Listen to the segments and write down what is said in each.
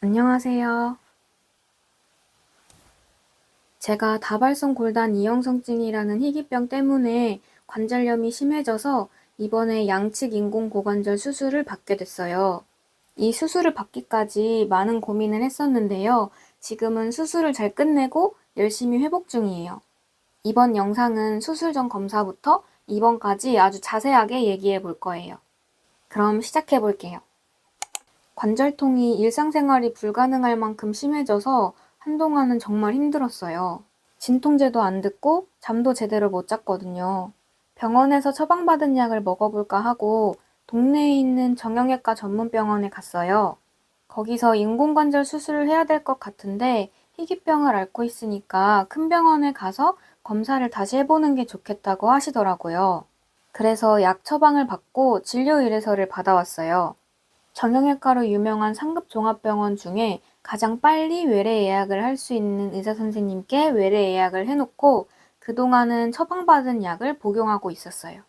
안녕하세요. 제가 다발성 골단 이형성증이라는 희귀병 때문에 관절염이 심해져서 이번에 양측 인공 고관절 수술을 받게 됐어요. 이 수술을 받기까지 많은 고민을 했었는데요. 지금은 수술을 잘 끝내고 열심히 회복 중이에요. 이번 영상은 수술 전 검사부터 입원까지 아주 자세하게 얘기해 볼 거예요. 그럼 시작해 볼게요. 관절통이 일상생활이 불가능할 만큼 심해져서 한동안은 정말 힘들었어요. 진통제도 안 듣고 잠도 제대로 못 잤거든요. 병원에서 처방받은 약을 먹어볼까 하고 동네에 있는 정형외과 전문병원에 갔어요. 거기서 인공관절 수술을 해야 될 것 같은데 희귀병을 앓고 있으니까 큰 병원에 가서 검사를 다시 해보는 게 좋겠다고 하시더라고요. 그래서 약 처방을 받고 진료 의뢰서를 받아왔어요. 정형외과로 유명한 상급 종합병원 중에 가장 빨리 외래 예약을 할 수 있는 의사 선생님께 외래 예약을 해놓고 그동안은 처방받은 약을 복용하고 있었어요.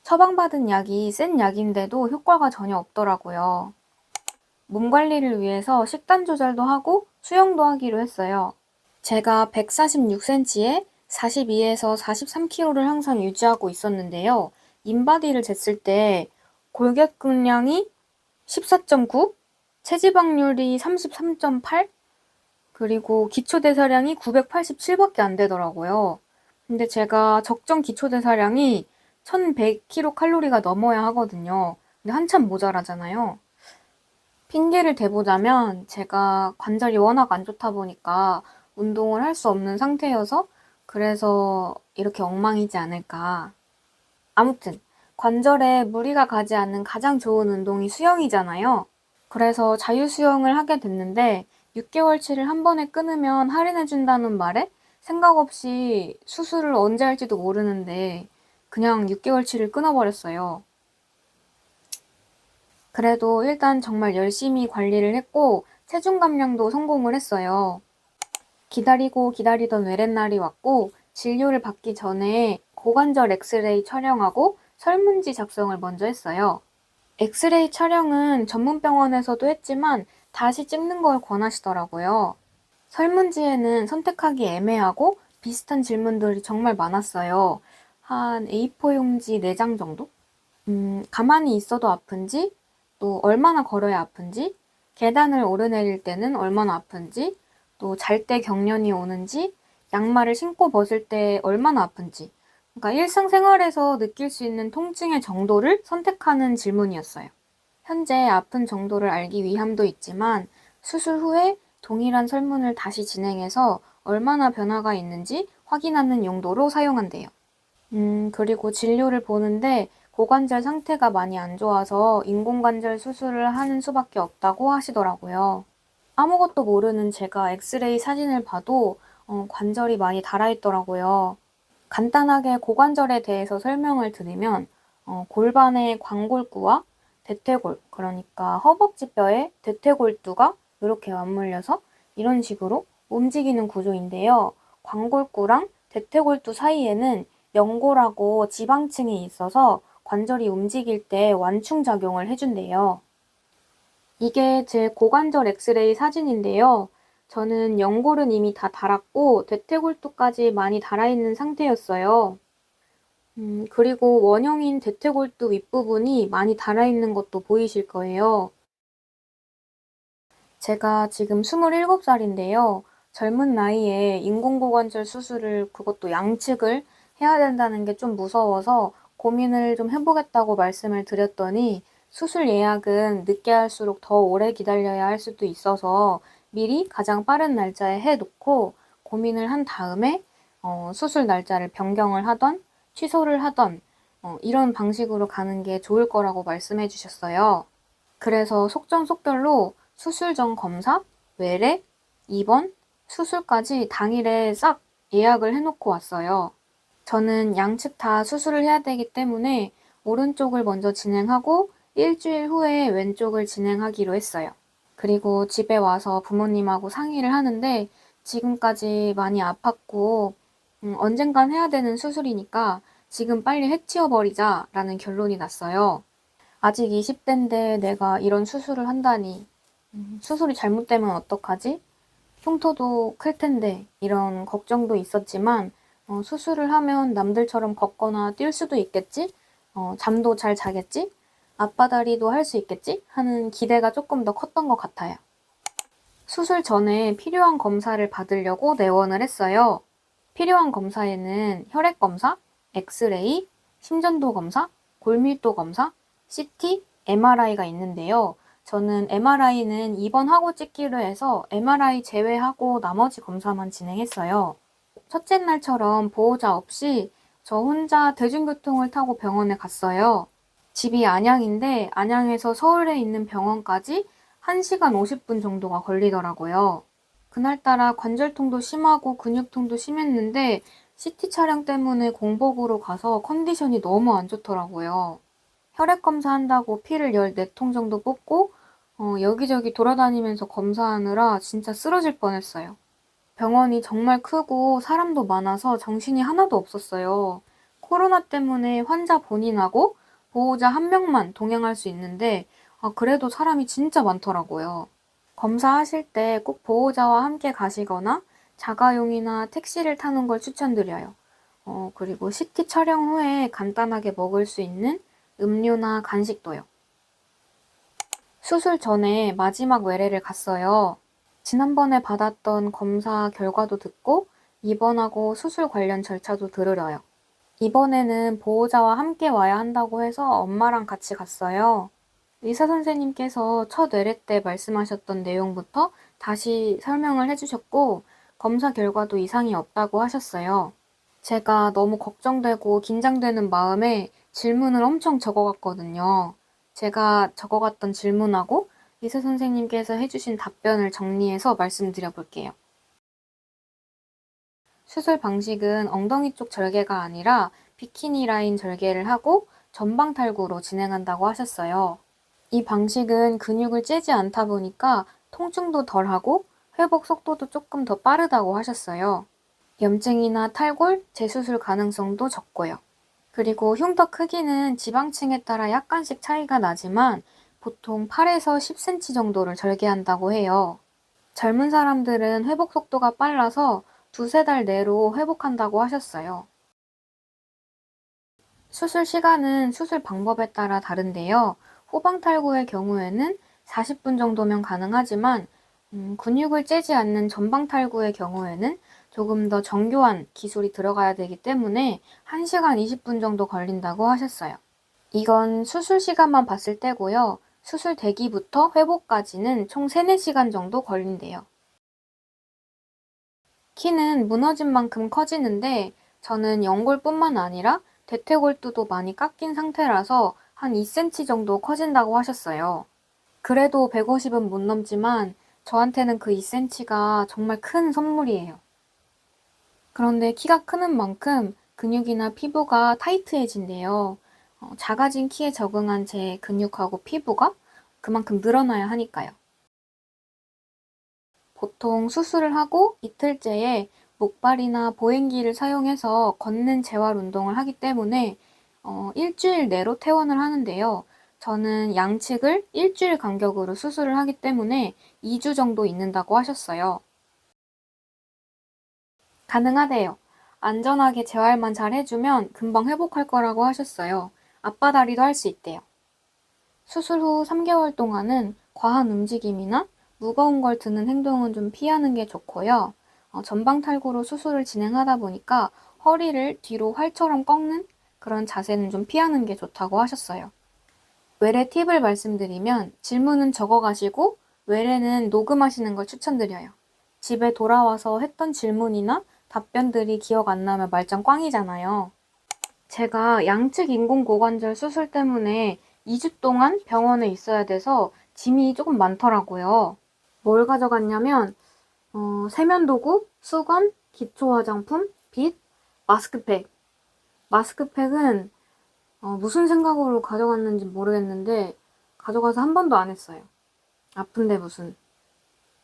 처방받은 약이 센 약인데도 효과가 전혀 없더라고요. 몸 관리를 위해서 식단 조절도 하고 수영도 하기로 했어요. 제가 146cm에 42에서 43kg를 항상 유지하고 있었는데요. 인바디를 쟀을 때 골격근량이 14.9, 체지방률이 33.8, 그리고 기초대사량이 987밖에 안 되더라고요. 근데 제가 적정 기초대사량이 1100kcal가 넘어야 하거든요. 근데 한참 모자라잖아요. 핑계를 대보자면 제가 관절이 워낙 안 좋다 보니까 운동을 할 수 없는 상태여서 그래서 이렇게 엉망이지 않을까. 아무튼 관절에 무리가 가지 않는 가장 좋은 운동이 수영이잖아요. 그래서 자유수영을 하게 됐는데 6개월치를 한 번에 끊으면 할인해준다는 말에 생각 없이 수술을 언제 할지도 모르는데 그냥 6개월치를 끊어버렸어요. 그래도 일단 정말 열심히 관리를 했고 체중 감량도 성공을 했어요. 기다리고 기다리던 외랫날이 왔고 진료를 받기 전에 고관절 엑스레이 촬영하고 설문지 작성을 먼저 했어요. 엑스레이 촬영은 전문 병원에서도 했지만 다시 찍는 걸 권하시더라고요. 설문지에는 선택하기 애매하고 비슷한 질문들이 정말 많았어요. 한 A4 용지 4장 정도? 가만히 있어도 아픈지, 또 얼마나 걸어야 아픈지, 계단을 오르내릴 때는 얼마나 아픈지, 또 잘 때 경련이 오는지, 양말을 신고 벗을 때 얼마나 아픈지. 그러니까 일상생활에서 느낄 수 있는 통증의 정도를 선택하는 질문이었어요. 현재 아픈 정도를 알기 위함도 있지만 수술 후에 동일한 설문을 다시 진행해서 얼마나 변화가 있는지 확인하는 용도로 사용한대요. 그리고 진료를 보는데 고관절 상태가 많이 안 좋아서 인공관절 수술을 하는 수밖에 없다고 하시더라고요. 아무것도 모르는 제가 엑스레이 사진을 봐도 관절이 많이 닳아있더라고요. 간단하게 고관절에 대해서 설명을 드리면 골반의 광골구와 대퇴골, 그러니까 허벅지뼈의 대퇴골두가 이렇게 맞물려서 이런 식으로 움직이는 구조인데요. 광골구랑 대퇴골두 사이에는 연골하고 지방층이 있어서 관절이 움직일 때 완충작용을 해준대요. 이게 제 고관절 엑스레이 사진인데요. 저는 연골은 이미 다 닳았고 대퇴골두까지 많이 닳아있는 상태였어요. 그리고 원형인 대퇴골두 윗부분이 많이 닳아있는 것도 보이실 거예요. 제가 지금 27살인데요. 젊은 나이에 인공고관절 수술을 그것도 양측을 해야 된다는 게 좀 무서워서 고민을 좀 해보겠다고 말씀을 드렸더니 수술 예약은 늦게 할수록 더 오래 기다려야 할 수도 있어서 미리 가장 빠른 날짜에 해놓고 고민을 한 다음에 수술 날짜를 변경을 하던 취소를 하던 이런 방식으로 가는 게 좋을 거라고 말씀해 주셨어요. 그래서 속전속결로 수술 전 검사, 외래, 입원, 수술까지 당일에 싹 예약을 해놓고 왔어요. 저는 양측 다 수술을 해야 되기 때문에 오른쪽을 먼저 진행하고 일주일 후에 왼쪽을 진행하기로 했어요. 그리고 집에 와서 부모님하고 상의를 하는데 지금까지 많이 아팠고 언젠간 해야 되는 수술이니까 지금 빨리 해치워버리자 라는 결론이 났어요. 아직 20대인데 내가 이런 수술을 한다니. 수술이 잘못되면 어떡하지? 흉터도 클 텐데 이런 걱정도 있었지만 수술을 하면 남들처럼 걷거나 뛸 수도 있겠지? 잠도 잘 자겠지? 앞바다리도 할 수 있겠지? 하는 기대가 조금 더 컸던 것 같아요. 수술 전에 필요한 검사를 받으려고 내원을 했어요. 필요한 검사에는 혈액 검사, 엑스레이, 심전도 검사, 골밀도 검사, CT, MRI가 있는데요. 저는 MRI는 입원하고 찍기로 해서 MRI 제외하고 나머지 검사만 진행했어요. 첫째 날처럼 보호자 없이 저 혼자 대중교통을 타고 병원에 갔어요. 집이 안양인데 안양에서 서울에 있는 병원까지 1시간 50분 정도가 걸리더라고요. 그날따라 관절통도 심하고 근육통도 심했는데 CT 촬영 때문에 공복으로 가서 컨디션이 너무 안 좋더라고요. 혈액 검사한다고 피를 14통 정도 뽑고 여기저기 돌아다니면서 검사하느라 진짜 쓰러질 뻔했어요. 병원이 정말 크고 사람도 많아서 정신이 하나도 없었어요. 코로나 때문에 환자 본인하고 보호자 한 명만 동행할 수 있는데 그래도 사람이 진짜 많더라고요. 검사하실 때 꼭 보호자와 함께 가시거나 자가용이나 택시를 타는 걸 추천드려요. 그리고 CT 촬영 후에 간단하게 먹을 수 있는 음료나 간식도요. 수술 전에 마지막 외래를 갔어요. 지난번에 받았던 검사 결과도 듣고 입원하고 수술 관련 절차도 들으려요. 이번에는 보호자와 함께 와야 한다고 해서 엄마랑 같이 갔어요. 의사 선생님께서 첫 외래 때 말씀하셨던 내용부터 다시 설명을 해주셨고 검사 결과도 이상이 없다고 하셨어요. 제가 너무 걱정되고 긴장되는 마음에 질문을 엄청 적어갔거든요. 제가 적어갔던 질문하고 의사 선생님께서 해주신 답변을 정리해서 말씀드려 볼게요. 수술 방식은 엉덩이 쪽 절개가 아니라 비키니 라인 절개를 하고 전방 탈구로 진행한다고 하셨어요. 이 방식은 근육을 째지 않다 보니까 통증도 덜하고 회복 속도도 조금 더 빠르다고 하셨어요. 염증이나 탈골, 재수술 가능성도 적고요. 그리고 흉터 크기는 지방층에 따라 약간씩 차이가 나지만 보통 8에서 10cm 정도를 절개한다고 해요. 젊은 사람들은 회복 속도가 빨라서 두세 달 내로 회복한다고 하셨어요. 수술 시간은 수술 방법에 따라 다른데요. 후방 탈구의 경우에는 40분 정도면 가능하지만 근육을 째지 않는 전방 탈구의 경우에는 조금 더 정교한 기술이 들어가야 되기 때문에 1시간 20분 정도 걸린다고 하셨어요. 이건 수술 시간만 봤을 때고요. 수술 대기부터 회복까지는 총 3, 4시간 정도 걸린대요. 키는 무너진 만큼 커지는데 저는 연골뿐만 아니라 대퇴골두도 많이 깎인 상태라서 한 2cm 정도 커진다고 하셨어요. 그래도 150은 못 넘지만 저한테는 그 2cm가 정말 큰 선물이에요. 그런데 키가 크는 만큼 근육이나 피부가 타이트해진대요. 작아진 키에 적응한 제 근육하고 피부가 그만큼 늘어나야 하니까요. 보통 수술을 하고 이틀째에 목발이나 보행기를 사용해서 걷는 재활 운동을 하기 때문에 일주일 내로 퇴원을 하는데요. 저는 양측을 일주일 간격으로 수술을 하기 때문에 2주 정도 있는다고 하셨어요. 가능하대요. 안전하게 재활만 잘 해주면 금방 회복할 거라고 하셨어요. 앞바다리도 할 수 있대요. 수술 후 3개월 동안은 과한 움직임이나 무거운 걸 드는 행동은 좀 피하는 게 좋고요. 전방 탈구로 수술을 진행하다 보니까 허리를 뒤로 활처럼 꺾는 그런 자세는 좀 피하는 게 좋다고 하셨어요. 외래 팁을 말씀드리면 질문은 적어가시고 외래는 녹음하시는 걸 추천드려요. 집에 돌아와서 했던 질문이나 답변들이 기억 안 나면 말짱 꽝이잖아요. 제가 양측 인공고관절 수술 때문에 2주 동안 병원에 있어야 돼서 짐이 조금 많더라고요. 뭘 가져갔냐면 세면도구, 수건, 기초 화장품, 빗, 마스크팩. 마스크팩은 무슨 생각으로 가져갔는지 모르겠는데 가져가서 한 번도 안 했어요. 아픈데 무슨.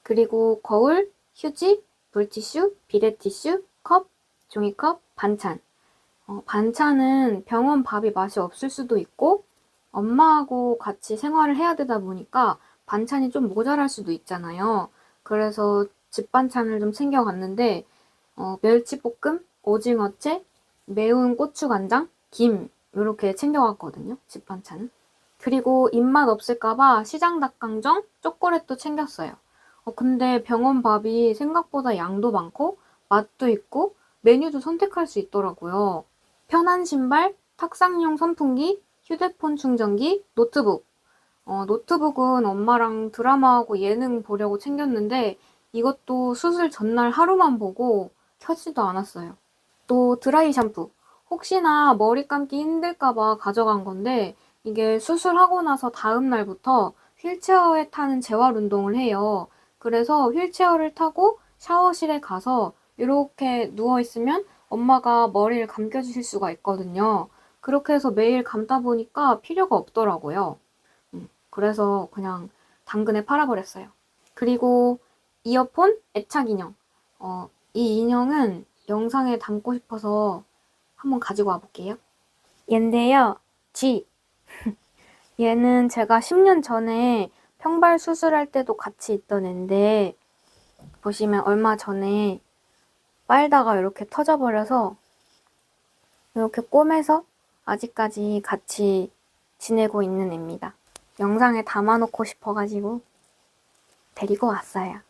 그리고 거울, 휴지, 물티슈, 비데티슈, 컵, 종이컵, 반찬. 반찬은 병원 밥이 맛이 없을 수도 있고 엄마하고 같이 생활을 해야 되다 보니까 반찬이 좀 모자랄 수도 있잖아요. 그래서 집 반찬을 좀 챙겨갔는데 멸치볶음, 오징어채, 매운 고추간장, 김 이렇게 챙겨갔거든요. 집 반찬은. 그리고 입맛 없을까봐 시장 닭강정, 초콜릿도 챙겼어요. 근데 병원 밥이 생각보다 양도 많고 맛도 있고 메뉴도 선택할 수 있더라고요. 편한 신발, 탁상용 선풍기, 휴대폰 충전기, 노트북. 노트북은 엄마랑 드라마하고 예능 보려고 챙겼는데 이것도 수술 전날 하루만 보고 켜지도 않았어요. 또 드라이 샴푸. 혹시나 머리 감기 힘들까봐 가져간 건데 이게 수술하고 나서 다음 날부터 휠체어에 타는 재활 운동을 해요. 그래서 휠체어를 타고 샤워실에 가서 이렇게 누워있으면 엄마가 머리를 감겨주실 수가 있거든요. 그렇게 해서 매일 감다 보니까 필요가 없더라고요. 그래서 그냥 당근에 팔아버렸어요. 그리고 이어폰 애착 인형. 이 인형은 영상에 담고 싶어서 한번 가지고 와볼게요. 얘인데요. G. 얘는 제가 10년 전에 평발 수술할 때도 같이 있던 앤데 보시면 얼마 전에 빨다가 이렇게 터져버려서 이렇게 꼬매서 아직까지 같이 지내고 있는 애입니다. 영상에 담아놓고 싶어가지고 데리고 왔어요.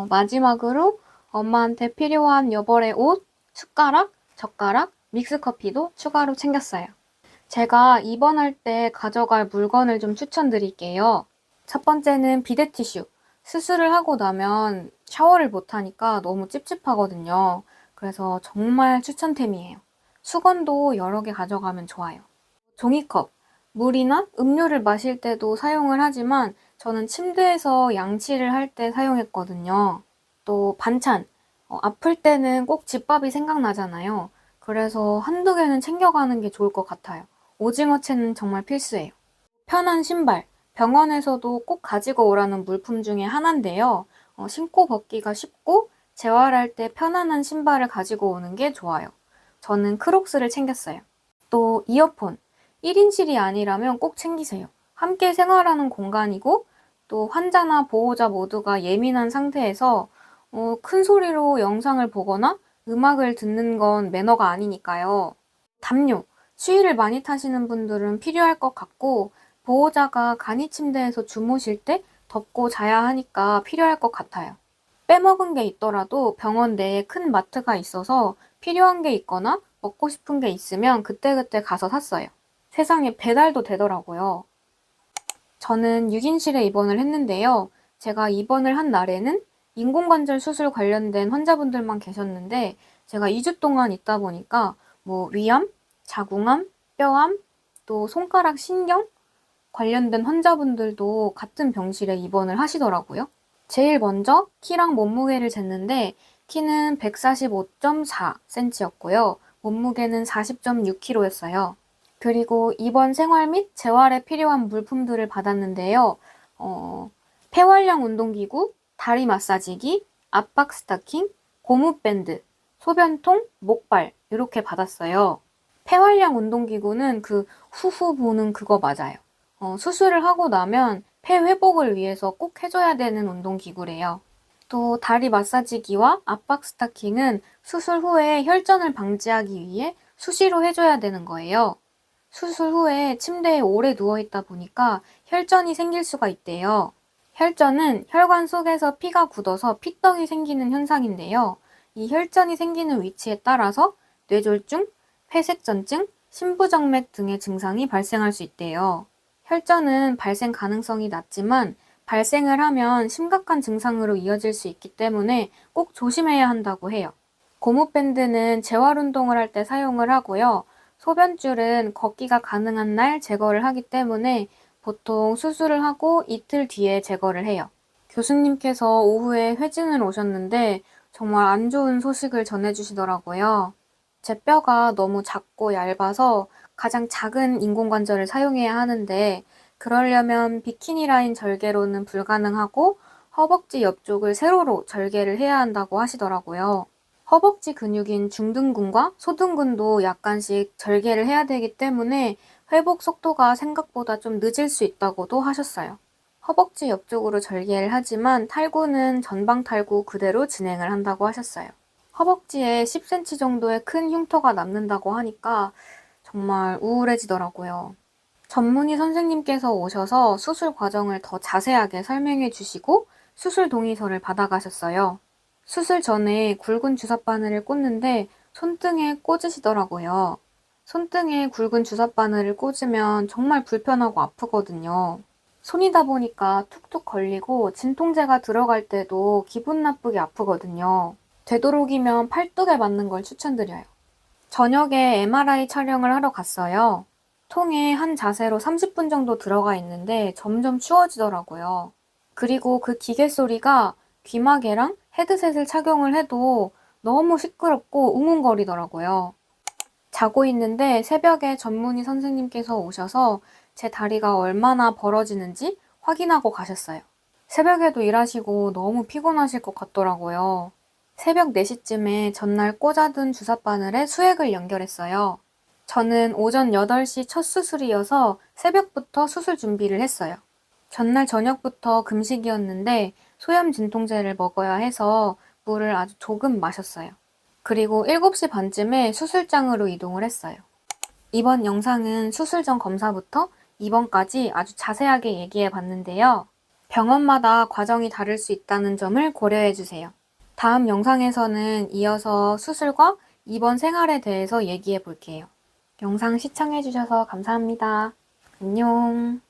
마지막으로 엄마한테 필요한 여벌의 옷, 숟가락, 젓가락, 믹스커피도 추가로 챙겼어요. 제가 입원할 때 가져갈 물건을 좀 추천드릴게요. 첫 번째는 비데 티슈. 수술을 하고 나면 샤워를 못하니까 너무 찝찝하거든요. 그래서 정말 추천템이에요. 수건도 여러 개 가져가면 좋아요. 종이컵. 물이나 음료를 마실 때도 사용을 하지만 저는 침대에서 양치를 할 때 사용했거든요. 또 반찬. 아플 때는 꼭 집밥이 생각나잖아요. 그래서 한두 개는 챙겨가는 게 좋을 것 같아요. 오징어채는 정말 필수예요. 편한 신발. 병원에서도 꼭 가지고 오라는 물품 중에 하나인데요. 신고 벗기가 쉽고 재활할 때 편안한 신발을 가지고 오는 게 좋아요. 저는 크록스를 챙겼어요. 또 이어폰. 1인실이 아니라면 꼭 챙기세요. 함께 생활하는 공간이고 또 환자나 보호자 모두가 예민한 상태에서 큰 소리로 영상을 보거나 음악을 듣는 건 매너가 아니니까요. 담요. 추위를 많이 타시는 분들은 필요할 것 같고 보호자가 간이 침대에서 주무실 때 덮고 자야 하니까 필요할 것 같아요. 빼먹은 게 있더라도 병원 내에 큰 마트가 있어서 필요한 게 있거나 먹고 싶은 게 있으면 그때그때 가서 샀어요. 세상에 배달도 되더라고요. 저는 6인실에 입원을 했는데요. 제가 입원을 한 날에는 인공관절 수술 관련된 환자분들만 계셨는데 제가 2주 동안 있다 보니까 위암, 자궁암, 뼈암, 또 손가락 신경 관련된 환자분들도 같은 병실에 입원을 하시더라고요. 제일 먼저 키랑 몸무게를 쟀는데 키는 145.4cm였고요. 몸무게는 40.6kg였어요. 그리고 입원 생활 및 재활에 필요한 물품들을 받았는데요. 폐활량 운동기구, 다리 마사지기, 압박 스타킹, 고무밴드, 소변통, 목발 이렇게 받았어요. 폐활량 운동기구는 그 후후 보는 그거 맞아요. 수술을 하고 나면 폐 회복을 위해서 꼭 해줘야 되는 운동기구래요. 또 다리 마사지기와 압박 스타킹은 수술 후에 혈전을 방지하기 위해 수시로 해줘야 되는 거예요. 수술 후에 침대에 오래 누워있다 보니까 혈전이 생길 수가 있대요. 혈전은 혈관 속에서 피가 굳어서 피떡이 생기는 현상인데요. 이 혈전이 생기는 위치에 따라서 뇌졸중, 폐색전증, 심부정맥 등의 증상이 발생할 수 있대요. 혈전은 발생 가능성이 낮지만 발생을 하면 심각한 증상으로 이어질 수 있기 때문에 꼭 조심해야 한다고 해요. 고무밴드는 재활운동을 할 때 사용을 하고요. 소변줄은 걷기가 가능한 날 제거를 하기 때문에 보통 수술을 하고 이틀 뒤에 제거를 해요. 교수님께서 오후에 회진을 오셨는데 정말 안 좋은 소식을 전해주시더라고요. 제 뼈가 너무 작고 얇아서 가장 작은 인공관절을 사용해야 하는데 그러려면 비키니 라인 절개로는 불가능하고 허벅지 옆쪽을 세로로 절개를 해야 한다고 하시더라고요. 허벅지 근육인 중둔근과 소둔근도 약간씩 절개를 해야 되기 때문에 회복 속도가 생각보다 좀 늦을 수 있다고도 하셨어요. 허벅지 옆쪽으로 절개를 하지만 탈구는 전방 탈구 그대로 진행을 한다고 하셨어요. 허벅지에 10cm 정도의 큰 흉터가 남는다고 하니까 정말 우울해지더라고요. 전문의 선생님께서 오셔서 수술 과정을 더 자세하게 설명해 주시고 수술 동의서를 받아가셨어요. 수술 전에 굵은 주사바늘을 꽂는데 손등에 꽂으시더라고요. 손등에 굵은 주사바늘을 꽂으면 정말 불편하고 아프거든요. 손이다 보니까 툭툭 걸리고 진통제가 들어갈 때도 기분 나쁘게 아프거든요. 되도록이면 팔뚝에 맞는 걸 추천드려요. 저녁에 MRI 촬영을 하러 갔어요. 통에 한 자세로 30분 정도 들어가 있는데 점점 추워지더라고요. 그리고 그 기계 소리가 귀마개랑 헤드셋을 착용을 해도 너무 시끄럽고 웅웅거리더라고요. 자고 있는데 새벽에 전문의 선생님께서 오셔서 제 다리가 얼마나 벌어지는지 확인하고 가셨어요. 새벽에도 일하시고 너무 피곤하실 것 같더라고요. 새벽 4시쯤에 전날 꽂아둔 주사바늘에 수액을 연결했어요. 저는 오전 8시 첫 수술이어서 새벽부터 수술 준비를 했어요. 전날 저녁부터 금식이었는데 소염 진통제를 먹어야 해서 물을 아주 조금 마셨어요. 그리고 7시 반쯤에 수술장으로 이동을 했어요. 이번 영상은 수술 전 검사부터 입원까지 아주 자세하게 얘기해 봤는데요. 병원마다 과정이 다를 수 있다는 점을 고려해 주세요. 다음 영상에서는 이어서 수술과 입원 생활에 대해서 얘기해 볼게요. 영상 시청해 주셔서 감사합니다. 안녕.